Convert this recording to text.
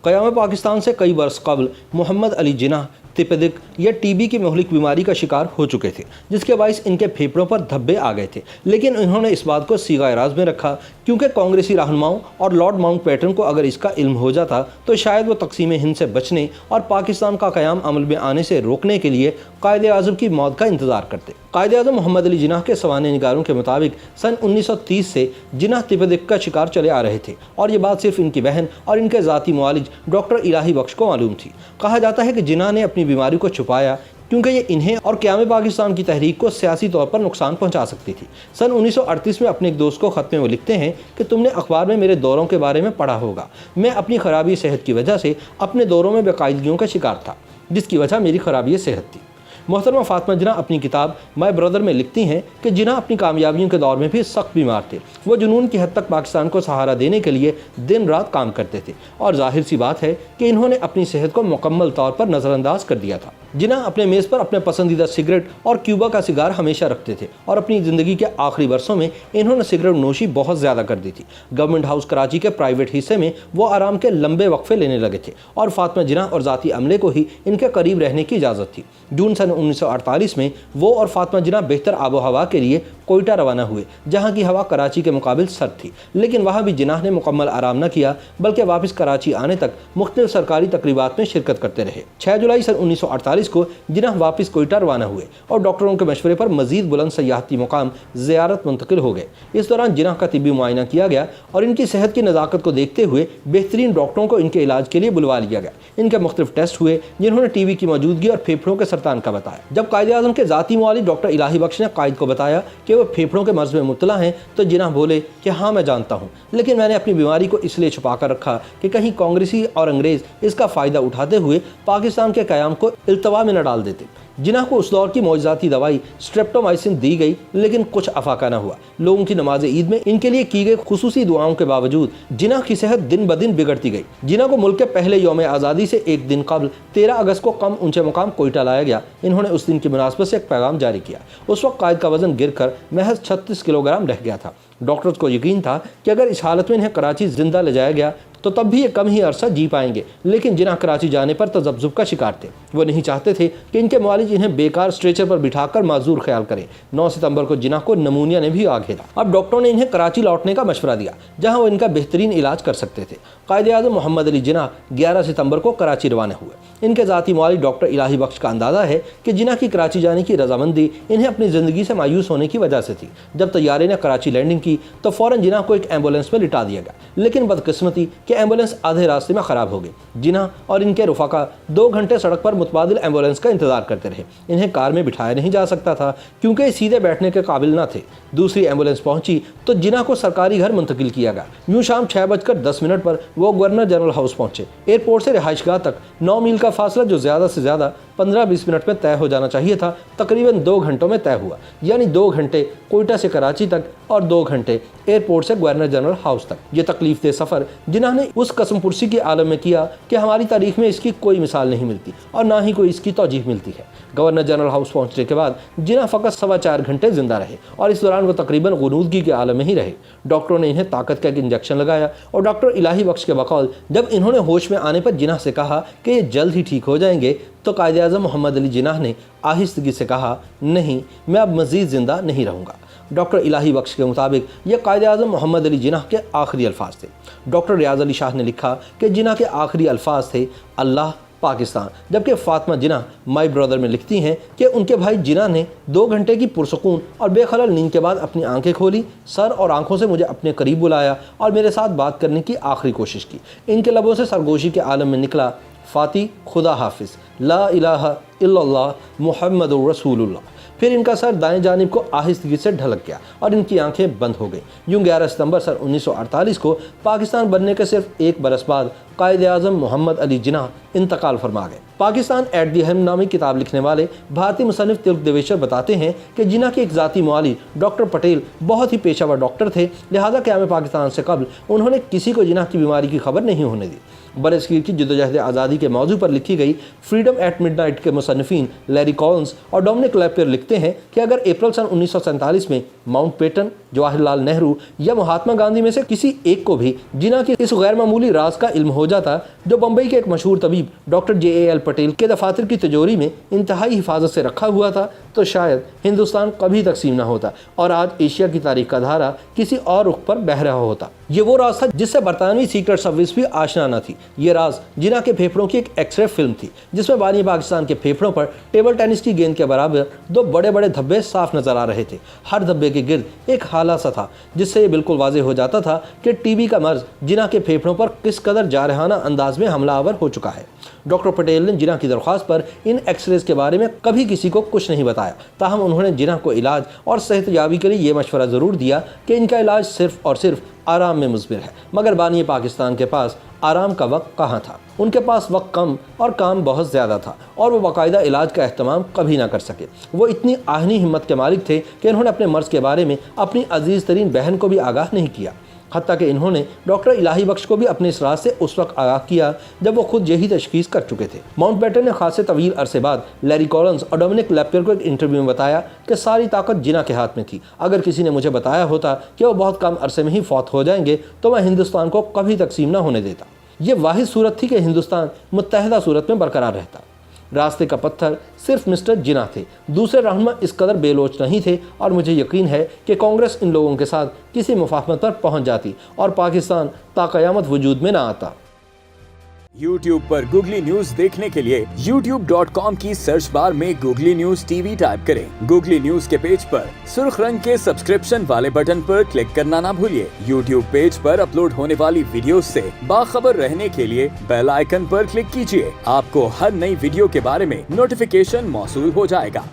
क़याम पाकिस्तान से कई बरस कबल मोहम्मद अली जिन्नाह तिपदिक या टीबी की मुहलिक बीमारी का शिकार हो चुके थे, जिसके बायस इनके फेफड़ों पर धब्बे आ गए थे। लेकिन इन्होंने इस बात को सीगा राज में रखा, क्योंकि कांग्रेसी रहनुमाओं और लॉर्ड माउंटबेटन को अगर इसका इल्म हो जाता तो शायद वो तकसीम हिंद से बचने और पाकिस्तान का क़याम अमल में आने से रोकने के लिए कायदे आज़म की मौत का इंतज़ार करते। कायदे आज़म मोहम्मद अली जिन्नाह के सवाने निगारों के मुताबिक सन 1930 से जिन्नाह तिपदिक का शिकार चले आ रहे थे, और ये बात सिर्फ इनकी बहन और इनके ज़ाती मुआलिज डॉक्टर इलाही बख्श को मालूम थी। कहा जाता है कि जिन्नाह ने अपनी बीमारी को छुपाया क्योंकि ये इन्हें और क़याम पाकिस्तान की तहरीक को सियासी तौर पर नुकसान पहुंचा सकती थी। सन 1938 में अपने एक दोस्त को ख़त में वो लिखते हैं कि तुमने अखबार में मेरे दौरों के बारे में पढ़ा होगा। मैं अपनी खराबी सेहत की वजह से अपने दौरों में बेकायदगियों का शिकार था, जिसकी वजह मेरी खराबी सेहत थी। मोहतरमा फातिमा जिन्नाह अपनी किताब माय ब्रदर में लिखती हैं कि जिन्नाह अपनी कामयाबियों के दौर में भी सख्त बीमार थे। वो जुनून की हद तक पाकिस्तान को सहारा देने के लिए दिन रात काम करते थे, और जाहिर सी बात है कि इन्होंने अपनी सेहत को मुकम्मल तौर पर नज़रअंदाज कर दिया था। जिन्नाह अपने मेज़ पर अपने पसंदीदा सिगरेट और क्यूबा का सिगार हमेशा रखते थे, और अपनी ज़िंदगी के आखिरी वर्षों में इन्होंने सिगरेट नोशी बहुत ज़्यादा कर दी थी। गवर्नमेंट हाउस कराची के प्राइवेट हिस्से में वो आराम के लंबे वक्फे लेने लगे थे, और फातिमा जिन्नाह और ज़ाती अमले को ही इनके करीब रहने की इजाज़त थी। जून सन 1948 में वो और फातिमा जिन्नाह बेहतर आबो हवा के लिए कोयटा रवाना हुए, जहाँ की हवा कराची के मुकाबिल सर्द थी। लेकिन वहाँ भी जिन्नाह ने मुकम्मल आराम न किया, बल्कि वापस कराची आने तक मुख्तलिफ सरकारी तकरीबात में शिरकत करते रहे। 6 जुलाई सन 1948 को जिन्नाह वापस कोयटा रवाना हुए, और डॉक्टरों के मशवरे पर मजीद बुलंद सयाहती मुकाम ज़ियारत मुंतकिल हो गए। इस दौरान जिन्नाह का तिब्बी मुआयना किया गया, और इनकी सेहत की नज़ाकत को देखते हुए बेहतरीन डॉक्टरों को इनके इलाज के लिए बुलवा लिया गया। इनके मुख्तलिफ टेस्ट हुए, जिन्होंने टीबी की मौजूदगी और फेफड़ों के सरतान का बताया। जब कायदे आज़म के ज़ाती मुआलिज डॉक्टर इलाही बख्श ने कायद को बताया कि वो फेफड़ों के मर्ज़ में मुब्तला हैं, तो जिन्नाह बोले कि हाँ मैं जानता हूँ, लेकिन मैंने अपनी बीमारी को इसलिए छुपा कर रखा कि कहीं कांग्रेसी और अंग्रेज़ इसका फ़ायदा उठाते हुए पाकिस्तान के क़याम को इल्तवा में न डाल देते। जिन्नाह को उस दौर की मौजज़ाती दवाई स्ट्रेप्टोमाइसिन दी गई, लेकिन कुछ अफाका न हुआ। लोगों की नमाज ईद में इनके लिए की गई खुसूसी दुआओं के बावजूद जिन्नाह की सेहत दिन ब दिन बिगड़ती गई। जिन्नाह को मुल्क के पहले यौम आज़ादी से एक दिन कबल 13 अगस्त को कम ऊंचे मुकाम कोयटा लाया गया। इन्होंने उस दिन की मुनासबत से एक पैगाम जारी किया। उस वक्त कायद का वजन गिर कर महज 36 किलोग्राम रह गया था। डॉक्टर्स को यकीन था कि अगर इस हालत में इन्हें कराची जिंदा ले जाया गया तो तब भी ये कम ही अरसा जी पाएंगे, लेकिन जिन्नाह कराची जाने पर तजब्जुब का शिकार थे। वो नहीं चाहते थे कि इनके मुआलिज इन्हें बेकार स्ट्रेचर पर बिठाकर माजूर ख्याल करें। 9 सितंबर को जिन्नाह को नमूनिया ने भी आ घेरा। अब डॉक्टरों ने इन्हें कराची लौटने का मशवरा दिया, जहां वो इनका बेहतरीन इलाज कर सकते थे। कायदे आज़म मोहम्मद अली जिन्नाह 11 सितंबर को कराची रवाना हुए। इनके ज़ाती मुआलिज डॉक्टर इलाही बख्श का अंदाज़ा है कि जिन्नाह की कराची जाने की रजामंदी इन्हें अपनी ज़िंदगी से मायूस होने की वजह से थी। जब तैयारे ने कराची लैंडिंग की तो फ़ौरन जिन्नाह को एक एम्बुलेंस में लिटा दिया गया, लेकिन बदकिस्मती कि एम्बुलेंस आधे रास्ते में ख़राब हो गई। जिन्नाह और इनके रफ़ाका 2 घंटे सड़क पर मुतबादिल एम्बुलेंस का इंतज़ार करते रहे। इन्हें कार में बिठाया नहीं जा सकता था, क्योंकि सीधे बैठने के काबिल न थे। दूसरी एम्बुलेंस पहुंची तो जिन्नाह को सरकारी घर मुंतकिल किया गया। यूँ शाम 6:10 पर वो गवर्नर जनरल हाउस पहुंचे। एयरपोर्ट से रिहाइशगाह तक 9 मील का फासला, जो ज़्यादा से ज़्यादा 15-20 मिनट में तय हो जाना चाहिए था, तकरीबन 2 घंटों में तय हुआ। यानी 2 घंटे कोयटा से कराची तक और 2 घंटे एयरपोर्ट से गवर्नर जनरल हाउस तक। ये तकलीफ दे सफ़र जिन्नाह ने उस कसम पुरसी के आलम में किया कि हमारी तारीख में इसकी कोई मिसाल नहीं मिलती, और ना ही कोई इसकी तौजीह मिलती है। गवर्नर जनरल हाउस पहुंचने के बाद जिन्नाह फ़कत 4.25 घंटे जिंदा रहे, और इस दौरान वो तकरीबन गुनूदगी के आलम में ही रहे। डॉक्टरों ने इन्हें ताकत का एक इंजेक्शन लगाया, और डॉक्टर इलाही बख्श के बकौल जब इन्होंने होश में आने पर जिन्नाह से कहा कि ये जल्द ही ठीक हो जाएंगे, तो कायदे आज़म मोहम्मद अली जिन्नाह ने आहिस्तगी से कहा, नहीं, मैं अब मज़ीद ज़िंदा नहीं रहूँगा। डॉक्टर इलाही बख्श के मुताबिक ये कायदे आज़म मोहम्मद अली जिन्नाह के आखिरी अल्फाज थे। डॉक्टर रियाज अली शाह ने लिखा कि जिन्नाह के आखिरी अल्फाज थे अल्लाह पाकिस्तान, जबकि फातिमा जिन्नाह माय ब्रदर में लिखती हैं कि उनके भाई जिन्नाह ने 2 घंटे की पुरसकून और बेखलल नींद के बाद अपनी आंखें खोली, सर और आंखों से मुझे अपने करीब बुलाया और मेरे साथ बात करने की आखिरी कोशिश की। इनके लबों से सरगोशी के आलम में निकला, फाती खुदा हाफिज़, ला इलाहा इल्लल्लाह मुहम्मदुर रसूलुल्लाह। फिर इनका सर दाएं जानिब को आहिस्तगी से ढलक गया और इनकी आंखें बंद हो गई। यूँ 11 सितंबर सन 1948 को पाकिस्तान बनने के सिर्फ 1 बरस बाद कायदे आज़म मोहम्मद अली जिन्नाह इंतकाल फरमा गए। पाकिस्तान एट दी हेम नामी किताब लिखने वाले भारतीय मुसन्निफ तिलक देवेश्वर बताते हैं कि जिन्ना के एक ज़ाती मुआलिज डॉक्टर पटेल बहुत ही पेशावर डॉक्टर थे, लिहाजा क़याम पाकिस्तान से कबल उन्होंने किसी को जिन्ना की बीमारी की खबर नहीं होने दी। बरसगीर की जद्दोजहद आज़ादी के मौजू पर लिखी गई फ्रीडम एट मिडनाइट के मुसन्निफीन लैरी कॉलिंस और डोमिनिक लैपियर लिखते हैं कि अगर अप्रैल सन 1947 में माउंटबेटन, जवाहरलाल नेहरू या महात्मा गांधी में से किसी एक को भी जिन्ना के इस गैर मामूली राज का इल्म हो जाता जो बम्बई के एक मशहूर तबीब डॉक्टर JAL पटेल के दफातर की तिजोरी में इंतहाई हिफाजत से रखा हुआ था, तो शायद हिंदुस्तान कभी तकसीम न होता और आज एशिया की तारीख का धारा किसी और रुख पर बह रहा होता। ये वो राज था जिससे बरतानवी सीक्रेट सर्विस भी आशना न थी। ये राज जिन्ना के फेफड़ों की एक एक्सरे फिल्म थी, जिसमें बानी पाकिस्तान के फेफड़ों पर टेबल टेनिस की गेंद के बराबर दो बड़े बड़े धब्बे साफ नजर आ रहे थे। हर धब्बे के गिर्द एक हाला सा था, जिससे ये बिल्कुल वाज़ेह हो जाता था कि टीबी का मर्ज जिन्ना के फेफड़ों पर किस कदर जारहाना अंदाज में हमलावर हो चुका है। डॉक्टर पटेल ने जिन्ना की दरख्वास्त पर इन एक्सरेज के बारे में कभी किसी को कुछ नहीं बताया, ताहम उन्होंने जिन्ना को इलाज और सेहतयाबी के लिए ये मशवरा ज़रूर दिया कि इनका इलाज सिर्फ और सिर्फ आराम में मुज़मिर है। मगर बानी पाकिस्तान के पास आराम का वक्त कहाँ था। उनके पास वक्त कम और काम बहुत ज़्यादा था और वो बाकायदा इलाज का अहतमाम कभी ना कर सके। वो इतनी आहनी हिम्मत के मालिक थे कि इन्होंने अपने मर्ज़ के बारे में अपनी अजीज़ तरीन बहन को भी आगाह नहीं किया। हत्ता कि इन्होंने डॉक्टर इलाही बख्श को भी अपने इस राज से उस वक्त आगाह किया जब वो खुद यही तशखीस कर चुके थे। माउंटबेटन ने खासे तवील अरसे बाद लैरी कॉलिंस और डोमिनिक लैपियर को एक इंटरव्यू में बताया कि सारी ताकत जिन्ना के हाथ में थी। अगर किसी ने मुझे बताया होता कि वो बहुत कम अरसे में ही फौत हो जाएंगे तो मैं हिंदुस्तान को कभी तकसीम न होने देता। ये वाहिद सूरत थी कि हिंदुस्तान मुत्तहदा सूरत में बरकरार रहता। रास्ते का पत्थर सिर्फ मिस्टर जिन्ना थे, दूसरे रहनुमा इस कदर बेलोच नहीं थे और मुझे यकीन है कि कांग्रेस इन लोगों के साथ किसी मुफाहमत पर पहुंच जाती और पाकिस्तान ताक़यामत वजूद में ना आता। YouTube पर गूगली न्यूज देखने के लिए youtube.com की सर्च बार में गूगली न्यूज TV टाइप करें। गूगली न्यूज के पेज पर सुर्ख रंग के सब्सक्रिप्शन वाले बटन पर क्लिक करना ना भूलिए। YouTube पेज पर अपलोड होने वाली वीडियोस से बाखबर रहने के लिए बेल आइकन पर क्लिक कीजिए। आपको हर नई वीडियो के बारे में नोटिफिकेशन मौसूल हो जाएगा।